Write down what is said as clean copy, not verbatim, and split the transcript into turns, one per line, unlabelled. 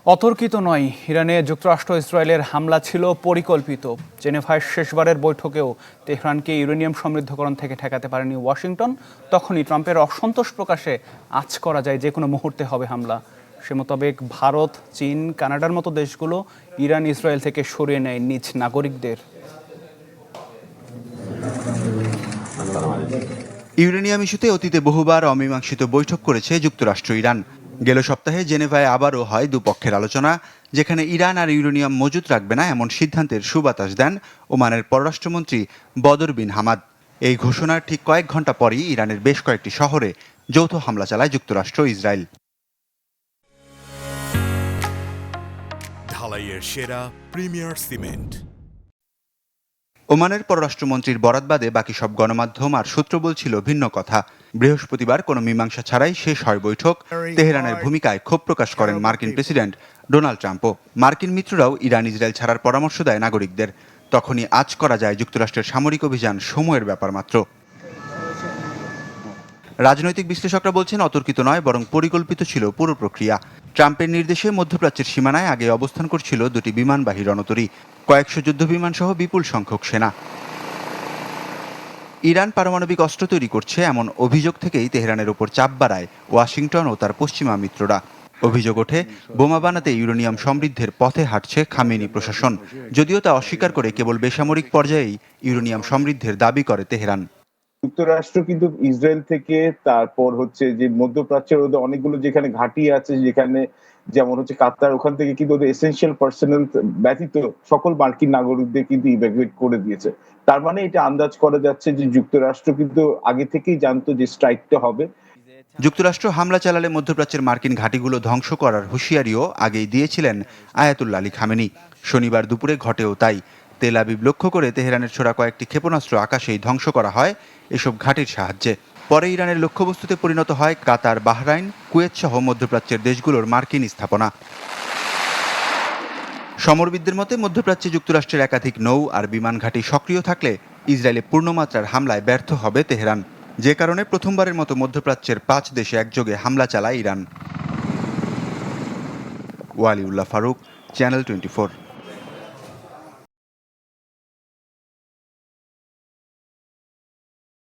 অতর্কিত নয়, ইরানে যুক্তরাষ্ট্র ইসরায়েলের হামলা ছিল পরিকল্পিত। জেনেভায় শেষবারের বৈঠকেও তেহরানকে ইউরেনিয়াম সমৃদ্ধকরণ থেকে ঠেকাতে পারেনি ওয়াশিংটন। তখনই ট্রাম্পের অসন্তোষ প্রকাশে আঁচ করা যায় যে কোনো মুহূর্তে হবে হামলা। সে মোতাবেক ভারত, চীন, কানাডার মতো দেশগুলো ইরান ইসরায়েল থেকে সরিয়ে নেয় নিজ নাগরিকদের।
ইউরেনিয়াম ইস্যুতে অতীতে বহুবার অমীমাংসিত বৈঠক করেছে যুক্তরাষ্ট্র ইরান। গেল সপ্তাহে জেনেভায় আবারও হয় দুপক্ষের আলোচনা, যেখানে ইরান আর ইউরেনিয়াম মজুত রাখবে না এমন সিদ্ধান্তের সুবাতাস দেন ওমানের পররাষ্ট্রমন্ত্রী বদর বিন হামাদ। এই ঘোষণার ঠিক কয়েক ঘন্টা পরই ইরানের বেশ কয়েকটি শহরে যৌথ হামলা চালায় যুক্তরাষ্ট্র ইসরায়েল।
ঢালাইয়ের সেরা প্রিমিয়ার সিমেন্ট।
ওমানের পররাষ্ট্রমন্ত্রীর বরাত বাদে বাকি সব গণমাধ্যম আর সূত্র বলছিল ভিন্ন কথা। বৃহস্পতিবার কোনো মীমাংসা ছাড়াই শেষ হয় বৈঠক। তেহরানের ভূমিকায় ক্ষোভ প্রকাশ করেন মার্কিন প্রেসিডেন্ট ডোনাল্ড ট্রাম্পও। মার্কিন মিত্ররাও ইরান ইসরায়েল ছাড়ার পরামর্শ দেয় নাগরিকদের। তখনই আঁচ করা যায় যুক্তরাষ্ট্রের সামরিক অভিযান সময়ের ব্যাপার মাত্র। রাজনৈতিক বিশ্লেষকরা বলছেন অতর্কিত নয়, বরং পরিকল্পিত ছিল পুরো প্রক্রিয়া। ট্রাম্পের নির্দেশে মধ্যপ্রাচ্যের সীমানায় আগে অবস্থান করছিল দুটি বিমানবাহী রণতরী, কয়েকশো যুদ্ধবিমান সহ বিপুল সংখ্যক সেনা। ইরান পারমাণবিক অস্ত্র তৈরি করছে এমন অভিযোগ থেকেই তেহরানের উপর চাপ বাড়ায় ওয়াশিংটন ও তার পশ্চিমা মিত্ররা। অভিযোগ ওঠে বোমা বানাতে ইউরেনিয়াম সমৃদ্ধের পথে হাঁটছে খামেনি প্রশাসন, যদিও তা অস্বীকার করে কেবল বেসামরিক পর্যায়েই ইউরেনিয়াম সমৃদ্ধের দাবি করে তেহরান।
যুক্তরাষ্ট্র কিন্তু ইসরায়েল থেকে, তারপর হচ্ছে যে মধ্যপ্রাচ্যের ওদের অনেকগুলো যেখানে ঘাঁটি আছে, যেখানে যেমন হচ্ছে কাতার, ওখান থেকে কিন্তু ওদের এসেনশিয়াল পার্সোনাল ব্যতীত সকল মার্কিন নাগরিকদের কিন্তু ইভ্যাকুয়েট করে দিয়েছে। তার মানে এটা আন্দাজ করা যাচ্ছে যে যুক্তরাষ্ট্র কিন্তু আগে থেকেই জানতো যে স্ট্রাইকটা হবে।
যুক্তরাষ্ট্র হামলা চালালে মধ্যপ্রাচ্যের মার্কিন ঘাঁটিগুলো ধ্বংস করার হুঁশিয়ারিও আগেই দিয়েছিলেন আয়াতুল্লাহ আলী খামেনি। শনিবার দুপুরে ঘটেও তাই। তেল আবিব লক্ষ্য করে তেহরানের ছোড়া কয়েকটি ক্ষেপণাস্ত্র আকাশেই ধ্বংস করা হয় এসব ঘাঁটির সাহায্যে। পরে ইরানের লক্ষ্যবস্তুতে পরিণত হয় কাতার, বাহরাইন, কুয়েত সহ মধ্যপ্রাচ্যের দেশগুলোর মার্কিন স্থাপনা। সমরবিদদের মতে মধ্যপ্রাচ্যে যুক্তরাষ্ট্রের একাধিক নৌ আর বিমান ঘাঁটি সক্রিয় থাকলে ইসরায়েলে পূর্ণমাত্রার হামলায় ব্যর্থ হবে তেহরান। যে কারণে প্রথমবারের মতো মধ্যপ্রাচ্যের 5 দেশে একযোগে হামলা চালায় ইরান। ওয়ালিউল্লাহ ফারুক, চ্যানেল 24।